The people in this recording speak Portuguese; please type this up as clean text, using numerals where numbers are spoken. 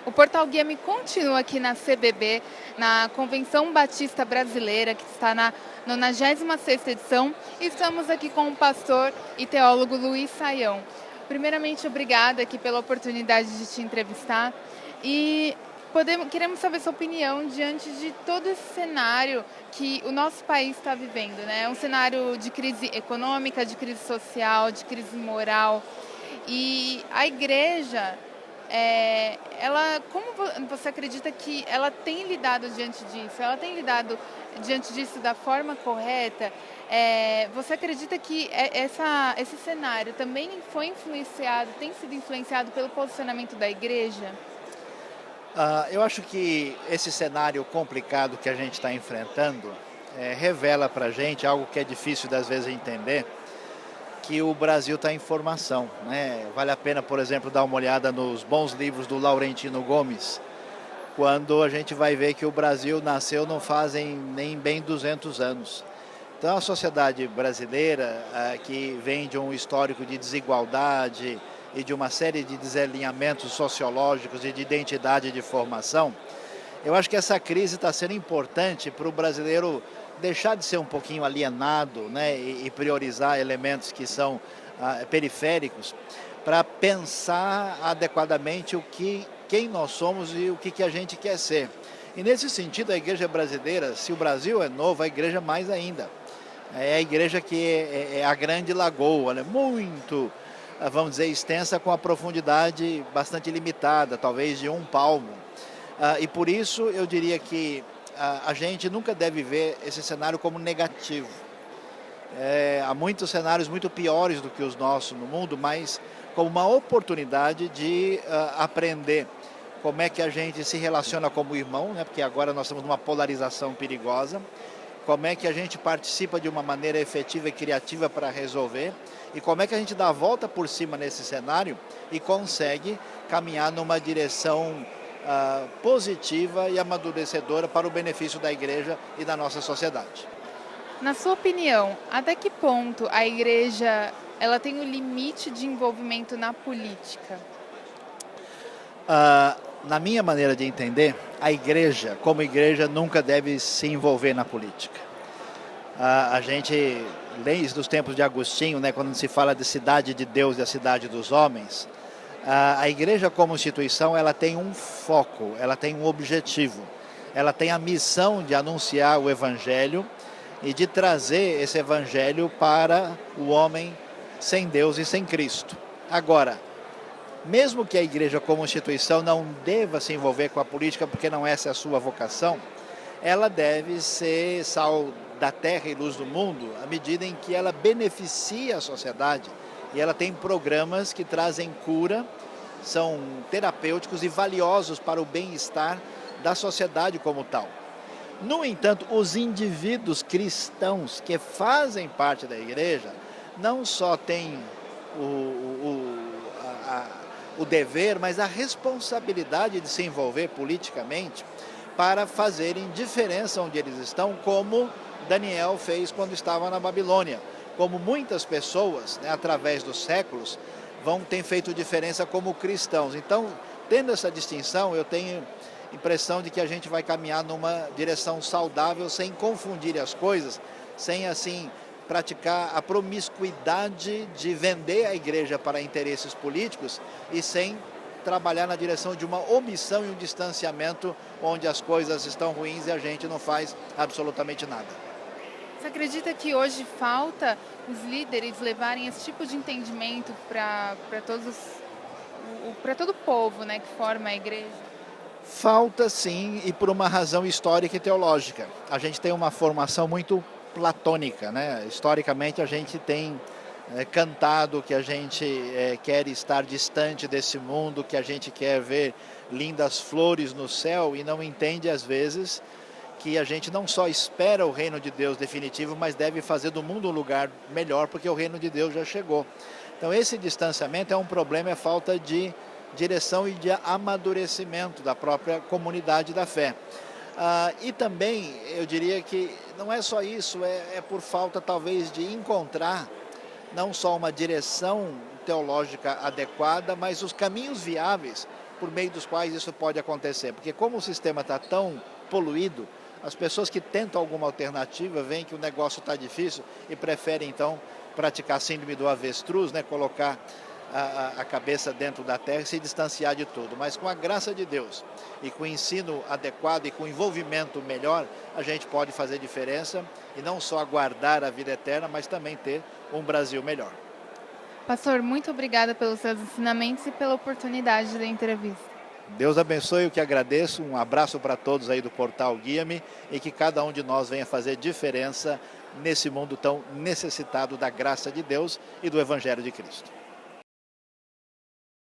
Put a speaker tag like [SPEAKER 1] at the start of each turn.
[SPEAKER 1] O Portal Guia-me continua aqui na CBB, na Convenção Batista Brasileira, que está na 96ª edição. Estamos aqui com o pastor e teólogo Luiz Saião. Primeiramente, obrigada aqui pela oportunidade de te entrevistar. E queremos saber sua opinião diante de todo esse cenário que o nosso país está vivendo, né? É um cenário de crise econômica, de crise social, de crise moral. E a igreja, como você acredita que ela tem lidado diante disso? Ela tem lidado diante disso da forma correta? Você acredita que esse cenário também tem sido influenciado pelo posicionamento da igreja?
[SPEAKER 2] Eu acho que esse cenário complicado que a gente está enfrentando revela para a gente algo que é difícil das vezes entender, que o Brasil está em formação, né? Vale a pena, por exemplo, dar uma olhada nos bons livros do Laurentino Gomes, quando a gente vai ver que o Brasil nasceu não fazem nem bem 200 anos. Então a sociedade brasileira, que vem de um histórico de desigualdade e de uma série de desalinhamentos sociológicos e de identidade de formação, eu acho que essa crise está sendo importante para o brasileiro deixar de ser um pouquinho alienado, né, e priorizar elementos que são periféricos, para pensar adequadamente quem nós somos e o que a gente quer ser. E nesse sentido, a igreja brasileira, se o Brasil é novo, a igreja mais ainda. É a igreja que é a grande lagoa, né? Muito, vamos dizer, extensa, com a profundidade bastante limitada, talvez de um palmo. E por isso eu diria que a gente nunca deve ver esse cenário como negativo. Há muitos cenários muito piores do que os nossos no mundo, mas como uma oportunidade de aprender como é que a gente se relaciona como irmão, né? Porque agora nós estamos numa polarização perigosa, como é que a gente participa de uma maneira efetiva e criativa para resolver, e como é que a gente dá a volta por cima nesse cenário e consegue caminhar numa direção positiva e amadurecedora para o benefício da igreja e da nossa sociedade.
[SPEAKER 1] Na sua opinião, até que ponto a igreja ela tem o limite de envolvimento na política?
[SPEAKER 2] Na minha maneira de entender, a igreja, como igreja, nunca deve se envolver na política. A gente, desde os tempos de Agostinho, né, quando se fala de cidade de Deus e a cidade dos homens, a igreja como instituição, ela tem um foco, ela tem um objetivo, ela tem a missão de anunciar o evangelho e de trazer esse evangelho para o homem sem Deus e sem Cristo. Agora, mesmo que a igreja como instituição não deva se envolver com a política, porque não essa é a sua vocação, ela deve ser sal da terra e luz do mundo à medida em que ela beneficia a sociedade. E ela tem programas que trazem cura, são terapêuticos e valiosos para o bem-estar da sociedade como tal. No entanto, os indivíduos cristãos que fazem parte da igreja não só têm o dever, mas a responsabilidade de se envolver politicamente para fazerem diferença onde eles estão, como Daniel fez quando estava na Babilônia. Como muitas pessoas, né, através dos séculos, têm feito diferença como cristãos. Então, tendo essa distinção, eu tenho impressão de que a gente vai caminhar numa direção saudável, sem confundir as coisas, sem assim praticar a promiscuidade de vender a igreja para interesses políticos e sem trabalhar na direção de uma omissão e um distanciamento onde as coisas estão ruins e a gente não faz absolutamente nada.
[SPEAKER 1] Você acredita que hoje falta os líderes levarem esse tipo de entendimento para todo o povo, né, que forma a igreja?
[SPEAKER 2] Falta sim, e por uma razão histórica e teológica. A gente tem uma formação muito platônica, né? Historicamente a gente tem cantado que a gente quer estar distante desse mundo, que a gente quer ver lindas flores no céu e não entende às vezes que a gente não só espera o reino de Deus definitivo, mas deve fazer do mundo um lugar melhor, porque o reino de Deus já chegou. Então esse distanciamento é um problema, é falta de direção e de amadurecimento da própria comunidade da fé. E também eu diria que não é só isso, é por falta talvez de encontrar não só uma direção teológica adequada, mas os caminhos viáveis por meio dos quais isso pode acontecer. Porque como o sistema está tão poluído, as pessoas que tentam alguma alternativa veem que o negócio está difícil e preferem então praticar a síndrome do avestruz, né? Colocar a cabeça dentro da terra e se distanciar de tudo. Mas com a graça de Deus e com o ensino adequado e com o envolvimento melhor, a gente pode fazer diferença e não só aguardar a vida eterna, mas também ter um Brasil melhor.
[SPEAKER 1] Pastor, muito obrigada pelos seus ensinamentos e pela oportunidade da entrevista.
[SPEAKER 2] Deus abençoe, eu que agradeço, um abraço para todos aí do portal Guia-me e que cada um de nós venha fazer diferença nesse mundo tão necessitado da graça de Deus e do Evangelho de Cristo.